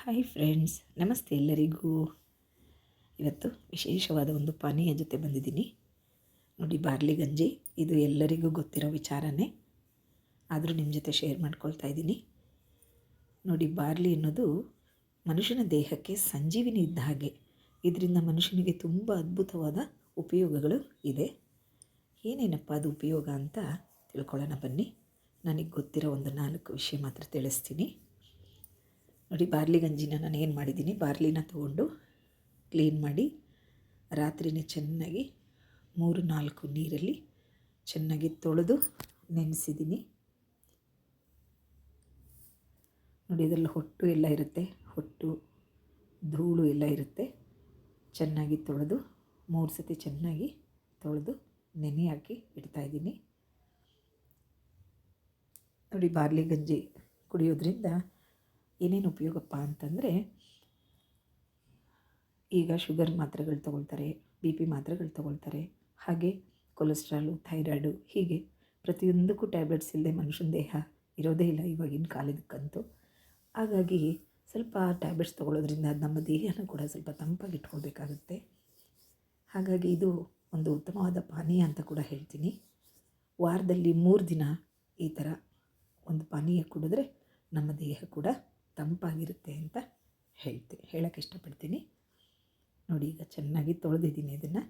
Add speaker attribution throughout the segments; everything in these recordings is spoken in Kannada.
Speaker 1: ಹಾಯ್ ಫ್ರೆಂಡ್ಸ್, ನಮಸ್ತೆ ಎಲ್ಲರಿಗೂ. ಇವತ್ತು ವಿಶೇಷವಾದ ಒಂದು ಪಾನೀಯ ಜೊತೆ ಬಂದಿದ್ದೀನಿ ನೋಡಿ. ಬಾರ್ಲಿ ಗಂಜಿ ಇದು ಎಲ್ಲರಿಗೂ ಗೊತ್ತಿರೋ ವಿಚಾರನೇ, ಆದರೂ ನಿಮ್ಮ ಜೊತೆ ಶೇರ್ ಮಾಡ್ಕೊಳ್ತಾ ಇದ್ದೀನಿ ನೋಡಿ. ಬಾರ್ಲಿ ಅನ್ನೋದು ಮನುಷ್ಯನ ದೇಹಕ್ಕೆ ಸಂಜೀವಿನಿ ಇದ್ದ ಹಾಗೆ. ಇದರಿಂದ ಮನುಷ್ಯನಿಗೆ ತುಂಬ ಅದ್ಭುತವಾದ ಉಪಯೋಗಗಳು ಇದೆ. ಏನೇನಪ್ಪ ಅದು ಉಪಯೋಗ ಅಂತ ತಿಳ್ಕೊಳ್ಳೋಣ ಬನ್ನಿ. ನನಗೆ ಗೊತ್ತಿರೋ ಒಂದು 4 ವಿಷಯ ಮಾತ್ರ ತಿಳಿಸ್ತೀನಿ ನೋಡಿ. ಬಾರ್ಲಿ ಗಂಜಿನ ನಾನು ಏನು ಮಾಡಿದ್ದೀನಿ, ಬಾರ್ಲಿನ ತೊಗೊಂಡು ಕ್ಲೀನ್ ಮಾಡಿ ರಾತ್ರಿನೇ ಚೆನ್ನಾಗಿ 3-4 ನೀರಲ್ಲಿ ಚೆನ್ನಾಗಿ ತೊಳೆದು ನೆನೆಸಿದ್ದೀನಿ ನೋಡಿ. ಇದರಲ್ಲಿ ಹೊಟ್ಟು ಎಲ್ಲ ಇರುತ್ತೆ, ಹೊಟ್ಟು ಧೂಳು ಎಲ್ಲ ಇರುತ್ತೆ. ಚೆನ್ನಾಗಿ ತೊಳೆದು 3 ಸತಿ ಚೆನ್ನಾಗಿ ತೊಳೆದು ನೆನೆ ಹಾಕಿ ಇಡ್ತಾಯಿದ್ದೀನಿ ನೋಡಿ. ಬಾರ್ಲಿ ಗಂಜಿ ಕುಡಿಯೋದ್ರಿಂದ ಏನೇನು ಉಪಯೋಗಪ್ಪ ಅಂತಂದರೆ, ಈಗ ಶುಗರ್ ಮಾತ್ರೆಗಳು ತೊಗೊಳ್ತಾರೆ, BP ಮಾತ್ರೆಗಳು ತೊಗೊಳ್ತಾರೆ, ಹಾಗೆ ಕೊಲೆಸ್ಟ್ರಾಲು, ಥೈರಾಯ್ಡು, ಹೀಗೆ ಪ್ರತಿಯೊಂದಕ್ಕೂ ಟ್ಯಾಬ್ಲೆಟ್ಸ್ ಇಲ್ಲದೆ ಮನುಷ್ಯನ ದೇಹ ಇರೋದೇ ಇಲ್ಲ ಇವಾಗಿನ ಕಾಲದಕ್ಕಂತೂ. ಹಾಗಾಗಿ ಸ್ವಲ್ಪ ಟ್ಯಾಬ್ಲೆಟ್ಸ್ ತೊಗೊಳ್ಳೋದ್ರಿಂದ ಅದು ನಮ್ಮ ದೇಹನ ಕೂಡ ಸ್ವಲ್ಪ ತಂಪಾಗಿ ಇಟ್ಕೊಳ್ಬೇಕಾಗುತ್ತೆ. ಹಾಗಾಗಿ ಇದು ಒಂದು ಉತ್ತಮವಾದ ಪಾನೀಯ ಅಂತ ಕೂಡ ಹೇಳ್ತೀನಿ. ವಾರದಲ್ಲಿ 3 ದಿನ ಈ ಥರ ಒಂದು ಪಾನೀಯ ಕುಡಿದ್ರೆ ನಮ್ಮ ದೇಹ ಕೂಡ ತಂಪಾಗಿರುತ್ತೆ ಅಂತ ಹೇಳೋಕ್ಕೆ ಇಷ್ಟಪಡ್ತೀನಿ ನೋಡಿ. ಈಗ ಚೆನ್ನಾಗಿ ತೊಳೆದಿದ್ದೀನಿ, ಇದನ್ನು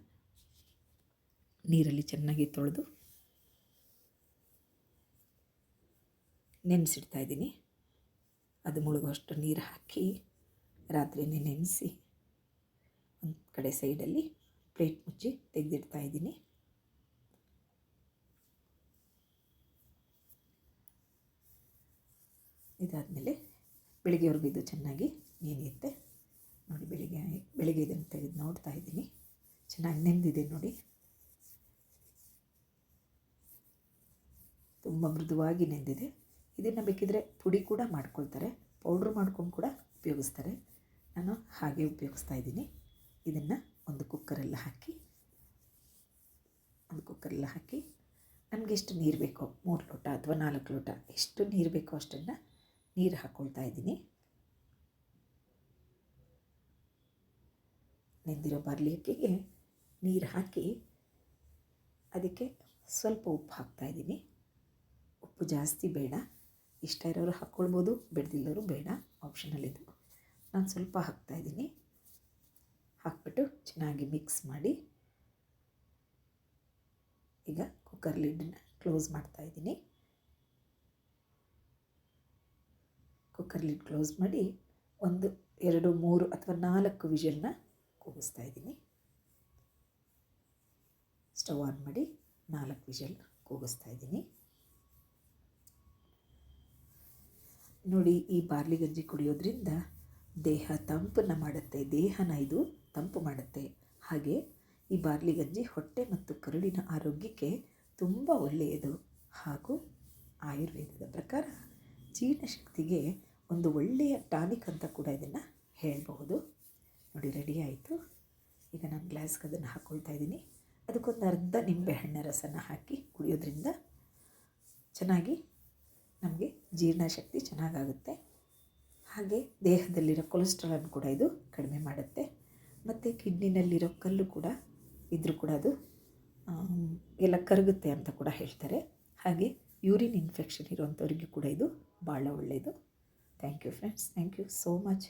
Speaker 1: ನೀರಲ್ಲಿ ಚೆನ್ನಾಗಿ ತೊಳೆದು ನೆನೆಸಿಡ್ತಾಯಿದ್ದೀನಿ. ಅದು ಮುಳುಗುವಷ್ಟು ನೀರು ಹಾಕಿ ರಾತ್ರಿನೇ ನೆನೆಸಿ ಒಂದು ಕಡೆ ಸೈಡಲ್ಲಿ ಪ್ಲೇಟ್ ಮುಚ್ಚಿ ತೆಗೆದಿಡ್ತಾಯಿದ್ದೀನಿ. ಇದಾದಮೇಲೆ ಬೆಳಿಗ್ಗೆವರೆಗೂ ಇದು ಚೆನ್ನಾಗಿ ನೆನೆಯುತ್ತೆ ನೋಡಿ. ಬೆಳಿಗ್ಗೆ ಇದನ್ನು ತೆಗೆದು ನೋಡ್ತಾ ಇದ್ದೀನಿ, ಚೆನ್ನಾಗಿ ನೆಂದಿದೆ ನೋಡಿ. ತುಂಬ ಮೃದುವಾಗಿ ನೆಂದಿದೆ. ಇದನ್ನು ಬೇಕಿದ್ರೆ ಪುಡಿ ಕೂಡ ಮಾಡ್ಕೊಳ್ತಾರೆ, ಪೌಡ್ರ್ ಮಾಡ್ಕೊಂಡು ಕೂಡ ಉಪಯೋಗಿಸ್ತಾರೆ. ನಾನು ಹಾಗೆ ಉಪಯೋಗಿಸ್ತಾ ಇದ್ದೀನಿ. ಇದನ್ನು ಒಂದು ಕುಕ್ಕರಲ್ಲಿ ಹಾಕಿ ನಮಗೆ ಎಷ್ಟು ನೀರು ಬೇಕೋ 3 ಲೋಟ ಅಥವಾ 4 ಲೋಟ ಎಷ್ಟು ನೀರು ಬೇಕೋ ಅಷ್ಟನ್ನು ನೀರು ಹಾಕ್ಕೊಳ್ತಾ ಇದ್ದೀನಿ. ನೆಂದಿರೋ ಬಾರ್ಲಿ ಅಕ್ಕಿಗೆ ನೀರು ಹಾಕಿ ಅದಕ್ಕೆ ಸ್ವಲ್ಪ ಉಪ್ಪು ಹಾಕ್ತಾಯಿದ್ದೀನಿ. ಉಪ್ಪು ಜಾಸ್ತಿ ಬೇಡ, ಇಷ್ಟ ಇರೋರು ಹಾಕ್ಕೊಳ್ಬೋದು, ಬಿಡದಿಲ್ಲವರು ಬೇಡ, ಆಪ್ಷನಲ್ ಇದು. ನಾನು ಸ್ವಲ್ಪ ಹಾಕ್ತಾಯಿದ್ದೀನಿ. ಹಾಕ್ಬಿಟ್ಟು ಚೆನ್ನಾಗಿ ಮಿಕ್ಸ್ ಮಾಡಿ ಈಗ ಕುಕ್ಕರ್ ಲಿಡ್ಡನ್ನು ಕ್ಲೋಸ್ ಮಾಡ್ತಾಯಿದ್ದೀನಿ. ಕುಕ್ಕರ್ ಲಿಡ್ ಕ್ಲೋಸ್ ಮಾಡಿ 1, 2, 3 ಅಥವಾ 4 ವಿಷಲ್ನ ಕೂಗಿಸ್ತಾ ಇದ್ದೀನಿ. ಸ್ಟವ್ ಆನ್ ಮಾಡಿ 4 ವಿಷಲ್ ಕೂಗಿಸ್ತಾ ಇದ್ದೀನಿ ನೋಡಿ. ಈ ಬಾರ್ಲಿ ಗಂಜಿ ಕುಡಿಯೋದ್ರಿಂದ ದೇಹ ತಂಪನ್ನು ಮಾಡುತ್ತೆ, ದೇಹನ ಇದು ತಂಪು ಮಾಡುತ್ತೆ. ಹಾಗೆ ಈ ಬಾರ್ಲಿ ಗಂಜಿ ಹೊಟ್ಟೆ ಮತ್ತು ಕರುಳಿನ ಆರೋಗ್ಯಕ್ಕೆ ತುಂಬ ಒಳ್ಳೆಯದು. ಹಾಗೂ ಆಯುರ್ವೇದದ ಪ್ರಕಾರ ಜೀರ್ಣಶಕ್ತಿಗೆ ಒಂದು ಒಳ್ಳೆಯ ಟಾನಿಕ್ ಅಂತ ಕೂಡ ಇದನ್ನು ಹೇಳಬಹುದು ನೋಡಿ. ರೆಡಿ ಆಯಿತು. ಈಗ ನಾನು ಗ್ಲಾಸ್ಗೆ ಅದನ್ನು ಹಾಕ್ಕೊಳ್ತಾ ಇದ್ದೀನಿ. ಅದಕ್ಕೊಂದು ಅರ್ಧ ನಿಂಬೆಹಣ್ಣಿನ ರಸನ ಹಾಕಿ ಕುಡಿಯೋದ್ರಿಂದ ಚೆನ್ನಾಗಿ ನಮಗೆ ಜೀರ್ಣಶಕ್ತಿ ಚೆನ್ನಾಗಾಗುತ್ತೆ. ಹಾಗೆ ದೇಹದಲ್ಲಿರೋ ಕೊಲೆಸ್ಟ್ರಾಲನ್ನು ಕೂಡ ಇದು ಕಡಿಮೆ ಮಾಡುತ್ತೆ. ಮತ್ತು ಕಿಡ್ನಿನಲ್ಲಿರೋ ಕಲ್ಲು ಕೂಡ ಇದ್ರೂ ಕೂಡ ಅದು ಎಲ್ಲ ಕರಗುತ್ತೆ ಅಂತ ಕೂಡ ಹೇಳ್ತಾರೆ. ಹಾಗೆ ಯೂರಿನ್ ಇನ್ಫೆಕ್ಷನ್ ಇರುವಂಥವ್ರಿಗೆ ಕೂಡ ಇದು ಭಾಳ ಒಳ್ಳೆಯದು. Thank you friends, thank you so much.